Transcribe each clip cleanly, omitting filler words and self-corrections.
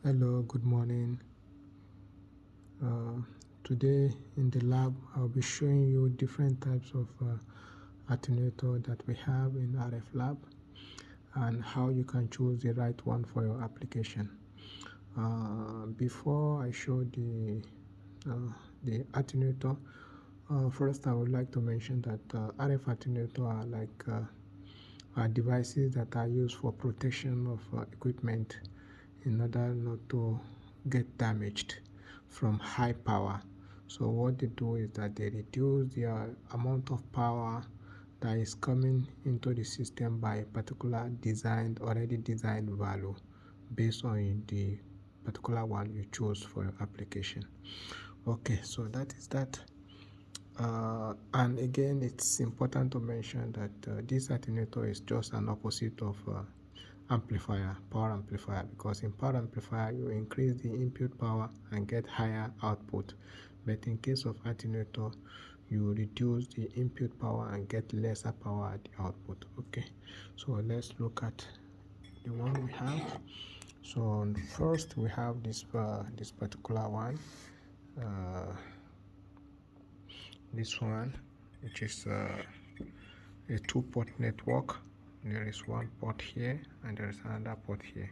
Hello, good morning. Uh, Today in the lab, I'll be showing you different types of attenuator that we have in RF lab and how you can choose the right one for your application. Before I show the attenuator, first I would like to mention that RF attenuator are devices that are used for protection of equipment in order not to get damaged from high power. So what they do is that they reduce the amount of power that is coming into the system by a particular already designed value based on the particular one you choose for your application. Okay, so that is that. And again, it's important to mention that this attenuator is just an opposite of power amplifier, because in power amplifier you increase the input power and get higher output, but in case of attenuator you reduce the input power and get lesser power at the output. Okay, so let's look at the one we have. So first we have this particular one, this one, which is a two-port network. There is one port here and there is another port here,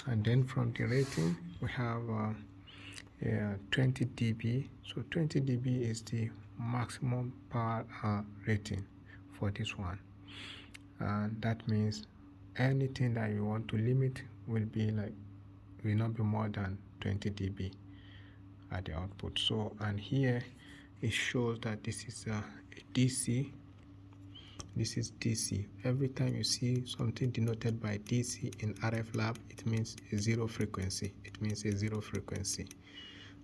and then from the rating we have 20 dB. So 20 dB is the maximum power rating for this one, and that means anything that you want to limit will not be more than 20 dB at the output. So, and here it shows that this is a DC. This is DC. Every time you see something denoted by DC in RF lab, it means a zero frequency. It means a zero frequency.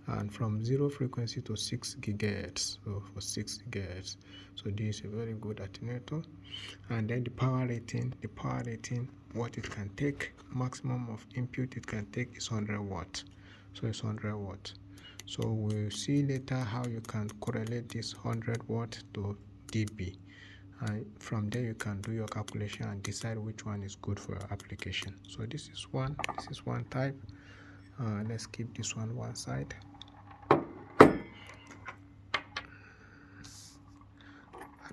And from zero frequency to 6 gigahertz, so for 6 gigahertz. So this is a very good attenuator. And then the power rating, what it can take, maximum of input it can take is 100 watts. So it's 100 watts. So we'll see later how you can correlate this 100 watt to dB. And from there you can do your calculation and decide which one is good for your application. So this is one type. Let's keep this one side.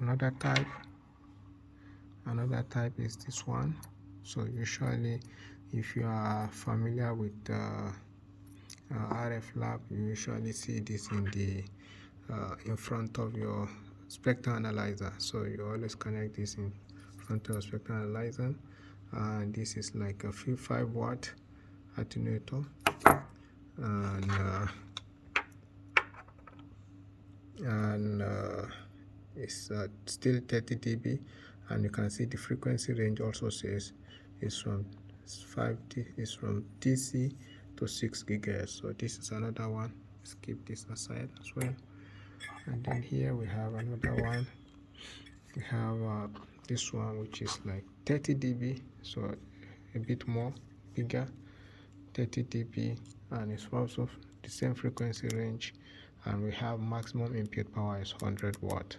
Another type is this one. So usually if you are familiar with RF lab, you usually see this in front of your spectrum analyzer. So you always connect this in front of your spectrum analyzer, and this is like a 5 watt attenuator, and it's still 30 dB, and you can see the frequency range also says is from DC to 6 gigahertz. So this is another one. Let's keep this aside as well. And then here we have another one. We have this one, which is like 30 dB, so a bit more bigger, 30 dB, and it's also the same frequency range, and we have maximum input power is 100 watt.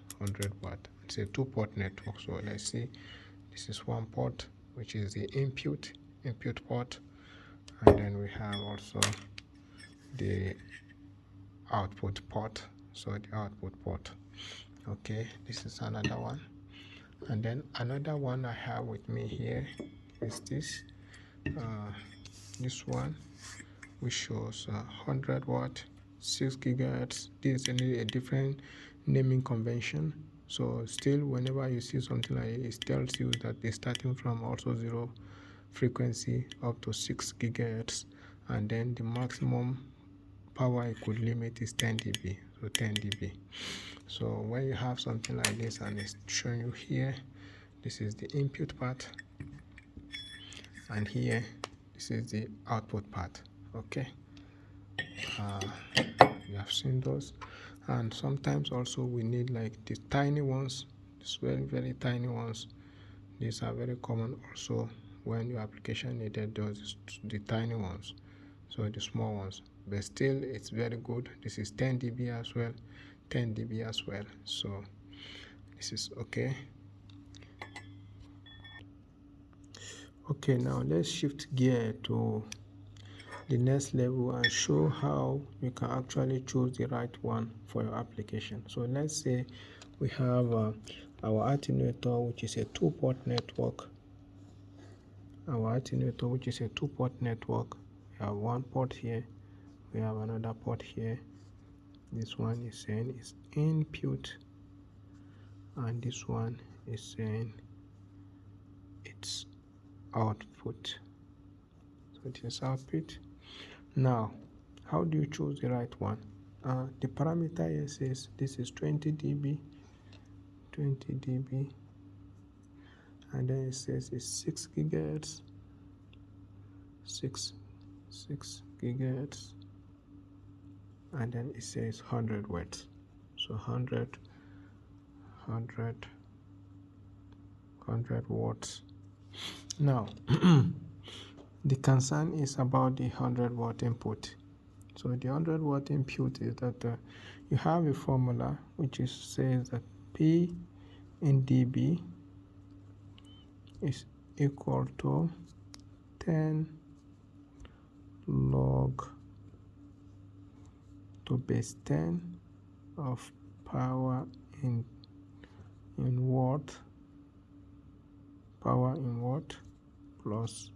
It's a two-port network. So let's see, this is one port, which is the input port, and then we have also the output port. So the output port. Okay, this is another one. And then another one I have with me here is this one, which shows 100 watt, 6 gigahertz. This is a different naming convention. So still, whenever you see something like it tells you that they're starting from also zero frequency up to 6 gigahertz, and then the maximum power it could limit is 10 dB. So 10 dB. So when you have something like this and it's showing you here, this is the input part, and here this is the output part. Okay, you have seen those. And sometimes also we need like the tiny ones, these very, very tiny ones. These are very common also when your application needed those, the tiny ones, so the small ones. But still, it's very good. This is 10 dB as well, 10 dB as well. So this is okay. Okay, now let's shift gear to the next level and show how you can actually choose the right one for your application. So let's say we have our attenuator, which is a two-port network. Our attenuator, which is a two-port network. We have one port here, we have another port here. This one is saying is input, and this one is saying it's output. So it is output. Now, how do you choose the right one? The parameter here says this is 20 dB, and then it says it's 6 gigahertz, 6 gigahertz, and then it says 100 watts. So 100 watts. Now, the concern is about the 100-watt input. So the 100-watt input is that you have a formula which says that P in dB is equal to 10 log to base 10 of power in watt, plus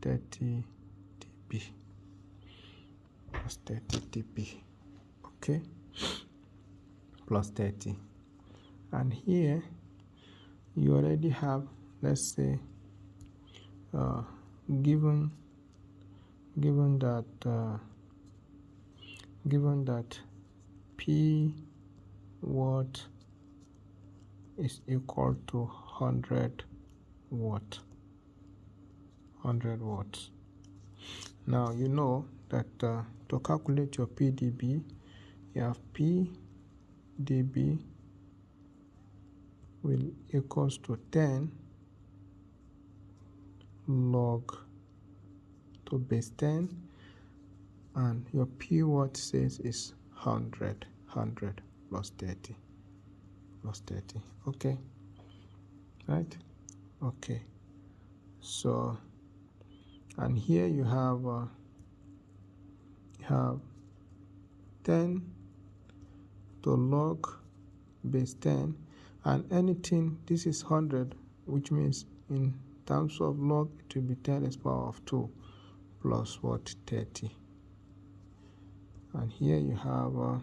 30 dB, okay, plus 30. And here you already have, let's say, given that P watt is equal to 100 watts. Now you know that to calculate your PdB, you have P dB will equals to 10 log to base 10, and your P watt says is 100 plus 30, okay, right? Okay, so and here you have 10 to log base 10, and anything, this is 100, which means in terms of log it will be 10 to the power of 2 plus what, 30. And here you have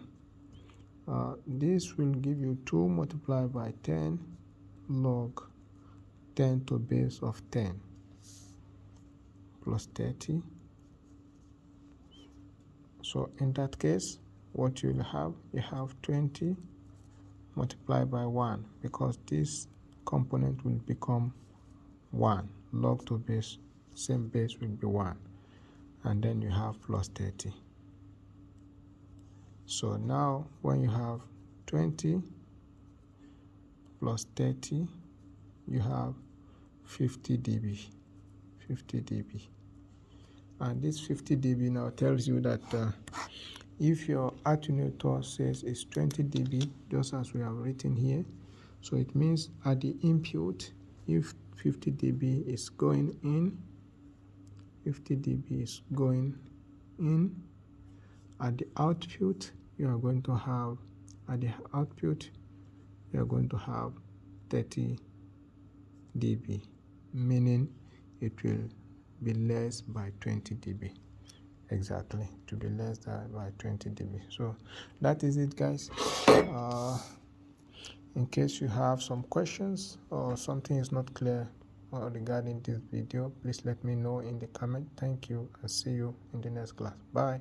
this will give you 2 multiplied by 10 log 10 to base of 10 plus 30. So in that case, what you will have 20 multiplied by 1, because this component will become 1. Log to base, same base will be 1, and then you have plus 30. So now when you have 20 plus 30, you have 50 dB. And this 50 dB now tells you that if your attenuator says it's 20 dB, just as we have written here, so it means at the input, if 50 dB is going in, at the output you are going to have, 30 dB, meaning it will be less by 20 dB. Exactly, to be less than by 20 dB. So that is it, guys. In case you have some questions or something is not clear regarding this video, please let me know in the comment. Thank you, and see you in the next class. Bye.